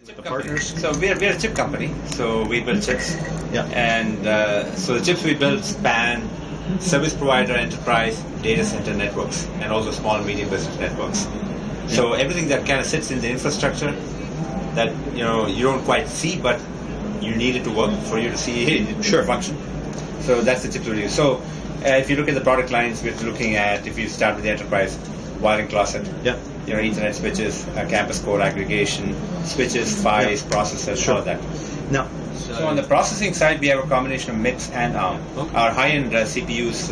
The partners? So we're a chip company, so we build chips. Yeah. And so the chips we build span service provider, enterprise, data center networks, and also small and medium business networks. Yeah. So everything that kind of sits in the infrastructure that you don't quite see, but you need it to work for you to see it function. So that's the chips we use. So if you look at the product lines, we're looking at, if you start with the enterprise, wiring closet. Yeah. Ethernet switches, campus core aggregation, switches, PHYs, processors, all of that. Now, so on the processing side, we have a combination of MIPS and ARM. Okay. Our high-end CPUs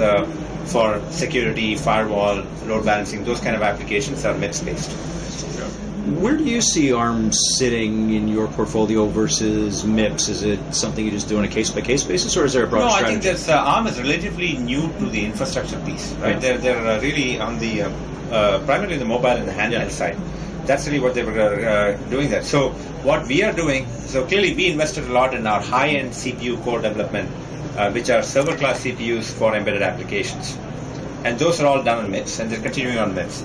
for security, firewall, load balancing, those kind of applications are MIPS-based. Where do you see ARM sitting in your portfolio versus MIPS? Is it something you just do on a case-by-case basis, or is there a broad strategy? No, I think ARM is relatively new to the infrastructure piece, right? Yeah. They're really on the primarily the mobile and the handheld side. That's really what they were doing there. So what we are doing, so clearly we invested a lot in our high-end CPU core development, which are server-class CPUs for embedded applications. And those are all done on MIPS, and they're continuing on MIPS.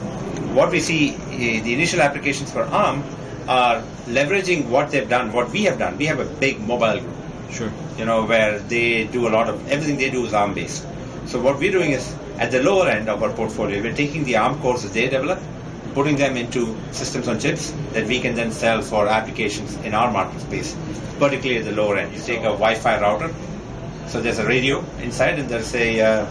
What we see, the initial applications for ARM are leveraging what they've done, what we have done. We have a big mobile group, sure, where they do a lot of, everything they do is ARM-based. So what we're doing is, at the lower end of our portfolio, we're taking the ARM cores that they develop, putting them into systems on chips that we can then sell for applications in our market space, particularly at the lower end. You take a Wi-Fi router, so there's a radio inside, and there's a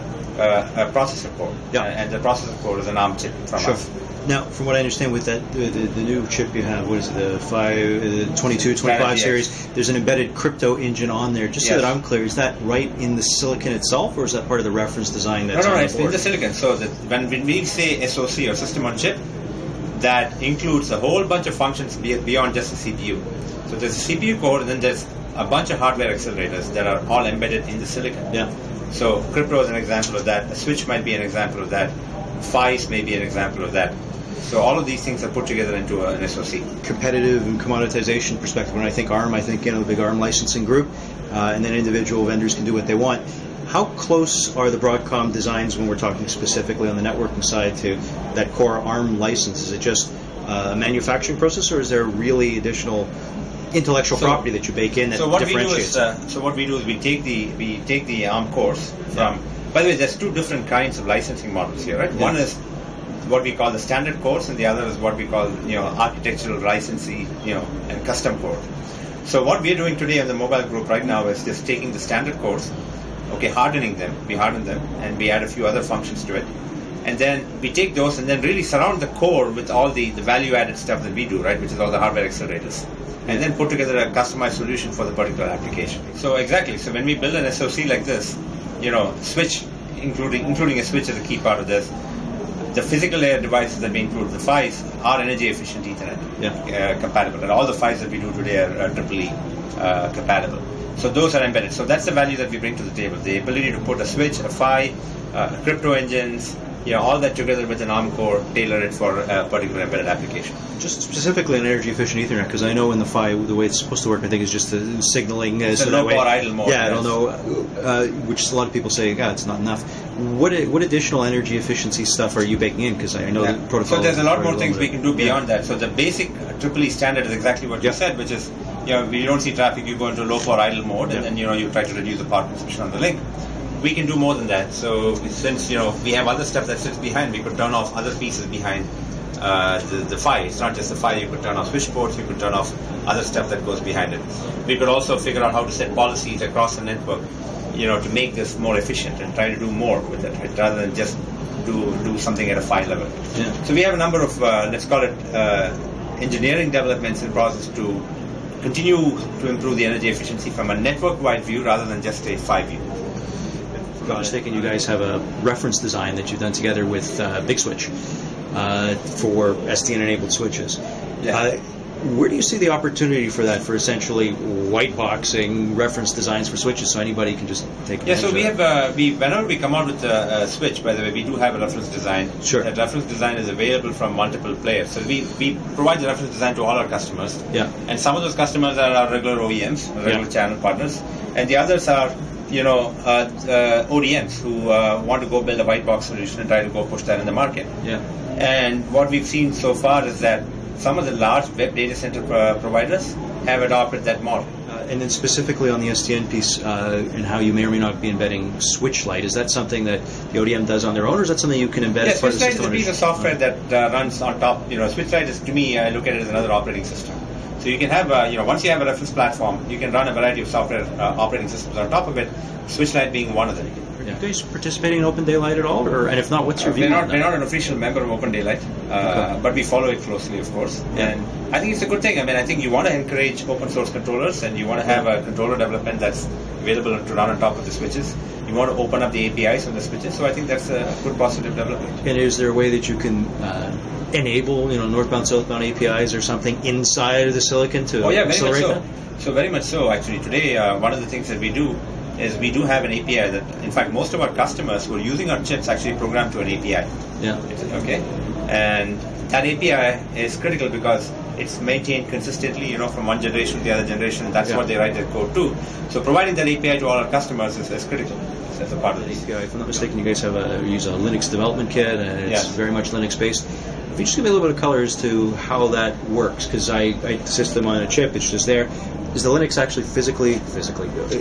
processor core, and the processor core is an ARM chip from us. Now, from what I understand with that, the new chip you have, what is it, the 22, 25 series, there's an embedded crypto engine on there. Just so that I'm clear, is that right in the silicon itself, or is that part of the reference design that's on the board? No, it's in the silicon. So that when we say SoC or system on chip, that includes a whole bunch of functions beyond just the CPU. So there's a CPU core, and then there's a bunch of hardware accelerators that are all embedded in the silicon. Yeah. So crypto is an example of that. A switch might be an example of that. PHYs may be an example of that. So all of these things are put together into an SoC. Competitive and commoditization perspective, when I think ARM, I think the big ARM licensing group, and then individual vendors can do what they want. How close are the Broadcom designs when we're talking specifically on the networking side to that core ARM license? Is it just a manufacturing process, or is there really additional intellectual property that you bake in that differentiates? So what we do is we take the ARM cores from. By the way, there's two different kinds of licensing models here, right? Yeah. One is what we call the standard cores, and the other is what we call architectural licensee and custom core. So what we're doing today on the mobile group right now is just taking the standard cores, hardening them. We harden them, and we add a few other functions to it. And then we take those and then really surround the core with all the value-added stuff that we do, right, which is all the hardware accelerators. And then put together a customized solution for the particular application. So exactly, so when we build an SoC like this, switch, including a switch is a key part of this. The physical layer devices that we include, the PHYs, are energy efficient Ethernet compatible. And all the PHYs that we do today are EEE compatible. So those are embedded. So that's the value that we bring to the table. The ability to put a switch, a PHY, crypto engines, all that together with an ARM core, tailor it for a particular embedded application. Just specifically on energy efficient Ethernet, because I know in the PHY, the way it's supposed to work, I think, is just the signaling. It's a low power idle mode. Yeah, I don't know, which a lot of people say, it's not enough. What additional energy efficiency stuff are you baking in? Because I know the protocol. So there's a lot more things we can do beyond that. So the basic EEE standard is exactly what you said, which is, you don't see traffic, you go into low power idle mode, and then, you try to reduce the power consumption on the link. We can do more than that. So since we have other stuff that sits behind, we could turn off other pieces behind the PHY. It's not just the PHY. You could turn off switch ports. You could turn off other stuff that goes behind it. We could also figure out how to set policies across the network, to make this more efficient and try to do more with it, right? Rather than just do something at a PHY level. Yeah. So we have a number of let's call it engineering developments in process to continue to improve the energy efficiency from a network-wide view rather than just a PHY view. If I'm not mistaken, you guys have a reference design that you've done together with Big Switch for SDN-enabled switches. Yeah. Where do you see the opportunity for that, for essentially white boxing reference designs for switches, so anybody can just take advantage so we have whenever we come out with a switch, by the way, we do have a reference design. Sure. That reference design is available from multiple players. So we provide the reference design to all our customers. Yeah. And some of those customers are our regular OEMs, regular channel partners, and the others are ODMs who want to go build a white box solution and try to go push that in the market. Yeah. And what we've seen so far is that some of the large web data center providers have adopted that model. And then specifically on the SDN piece and how you may or may not be embedding switch light, is that something that the ODM does on their own, or is that something you can embed as part of the system? Switch light is a piece of software that runs on top. Switch light is, to me, I look at it as another operating system. So you can have, once you have a reference platform, you can run a variety of software operating systems on top of it, switch light being one of them. Are you guys participating in Open Daylight at all? And if not, what's your view on that? We're not an official member of Open Daylight, but we follow it closely, of course. Yeah. And I think it's a good thing. I think you want to encourage open source controllers, and you want to have a controller development that's available to run on top of the switches. You want to open up the APIs on the switches, so I think that's a good positive development. And is there a way that you can enable, northbound, southbound APIs or something inside of the silicon to accelerate that? So very much so, actually. Today, one of the things that we do is we do have an API that, in fact, most of our customers who are using our chips actually program to an API. Yeah. Okay. And that API is critical because it's maintained consistently, from one generation to the other generation. That's what they write their code to. So providing that API to all our customers is critical. As a part of this. API, if I'm not mistaken, you guys use a Linux development kit, and it's very much Linux-based. If you just give me a little bit of color as to how that works, because I system on a chip, it's just there. Is the Linux actually physically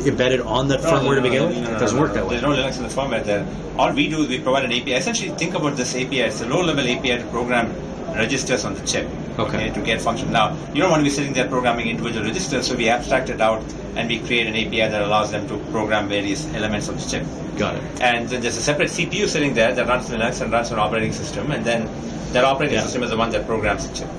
embedded on that firmware to begin with? It doesn't work that way. There's no Linux in the firmware there. All we do is we provide an API. Essentially, think about this API. It's a low-level API to program registers on the chip. Okay. To get function. Now, you don't want to be sitting there programming individual registers, so we abstract it out and we create an API that allows them to program various elements of the chip. Got it. And then there's a separate CPU sitting there that runs Linux and runs an operating system, and then that operating system is the one that programs the chip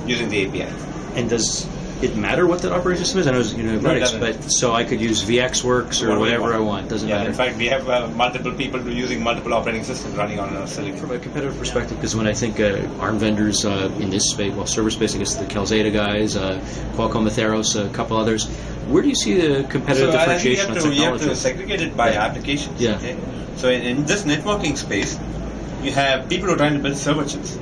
using the API. And does it matter what that operating system is? I know it's Linux, but so I could use VxWorks or whatever I want. Doesn't matter. In fact, we have multiple people using multiple operating systems running on our silicon. From a competitive perspective, because when I think ARM vendors in this space, server space, I guess the Calxeda guys, Qualcomm, Atheros, a couple others, where do you see the competitive differentiation on technology? You have to segregate it by applications. Yeah. Okay? So in this networking space, you have people who are trying to build server chips.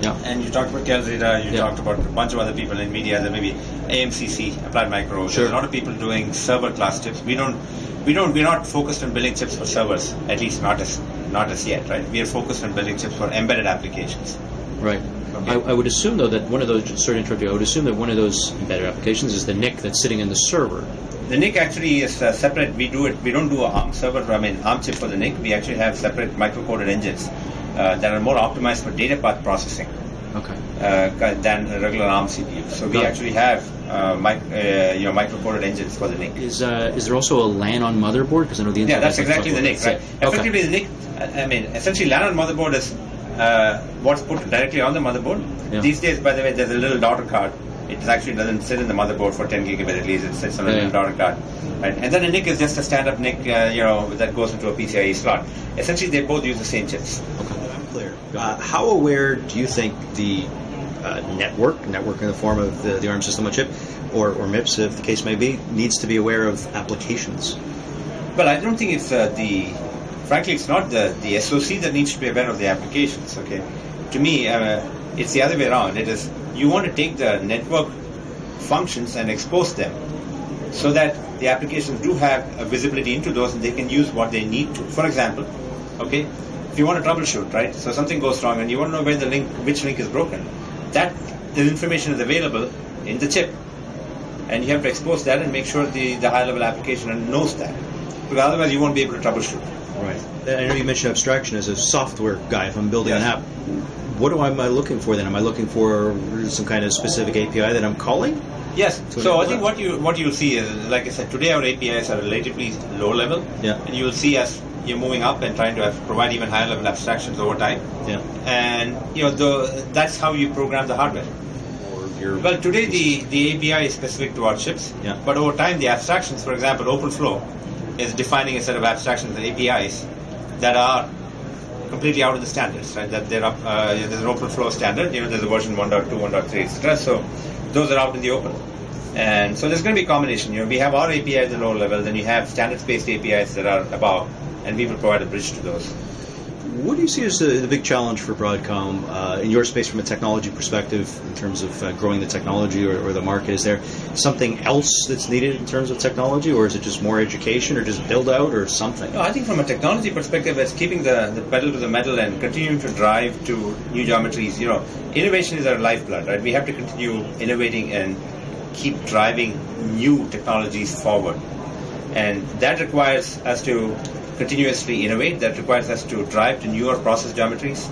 Yeah. And you talked about Calxeda, you talked about a bunch of other people in media, there may be AMCC, Applied Micro. Sure. There's a lot of people doing server class chips. We're not focused on building chips for servers, at least not as yet, right? We are focused on building chips for embedded applications. Right. Okay. I would assume though that one of those, sorry to interrupt you, I would assume that one of those embedded applications is the NIC that's sitting in the server. The NIC actually is separate. We don't do ARM ARM chip for the NIC. We actually have separate micro-coded engines that are more optimized for data path processing. Okay. Than a regular ARM CPU. So we actually have micro-coded engines for the NIC. Is there also a LAN on motherboard? Because I know the Intel. Yeah, that's exactly the NIC, right? Okay. Effectively, the NIC. Essentially, LAN on motherboard is what's put directly on the motherboard. Yeah. These days, by the way, there's a little daughter card. It actually doesn't sit in the motherboard for 10 gigabit at least. It sits on a little daughter card. Right? And then a NIC is just a stand-up NIC, that goes into a PCIe slot. Essentially, they both use the same chips. Okay. Clear. How aware do you think the network in the form of the ARM system on chip, or MIPS, if the case may be, needs to be aware of applications? Well, I don't think it's frankly, it's not the SoC that needs to be aware of the applications. Okay, to me, it's the other way around. It is you want to take the network functions and expose them so that the applications do have a visibility into those and they can use what they need to. For example, okay, if you want to troubleshoot, right? So something goes wrong and you want to know where which link is broken. That information is available in the chip, and you have to expose that and make sure the high-level application knows that, because otherwise you won't be able to troubleshoot. Right. I know you mentioned abstraction as a software guy. If I'm building an app, what am I looking for then? Am I looking for some kind of specific API that I'm calling? Yes. So I think what you'll see is, like I said, today our APIs are relatively low level, and you will see as you're moving up and trying to provide even higher level abstractions over time. Yeah. And that's how you program the hardware. Well, today the API is specific to our chips, but over time the abstractions, for example, OpenFlow is defining a set of abstractions, the APIs, that are completely out of the standards, right? That there's an OpenFlow standard, there's a version 1.2, 1.3, etc. So those are out in the open. And so there's going to be a combination. We have our API at the lower level, then you have standards-based APIs that are above, and we will provide a bridge to those. What do you see as the big challenge for Broadcom in your space from a technology perspective in terms of growing the technology or the market? Is there something else that's needed in terms of technology, or is it just more education or just build out or something? No, I think from a technology perspective, it's keeping the pedal to the metal and continuing to drive to new geometries. Innovation is our lifeblood, right? We have to continue innovating and keep driving new technologies forward. And that requires us to continuously innovate. That requires us to drive to newer process geometries.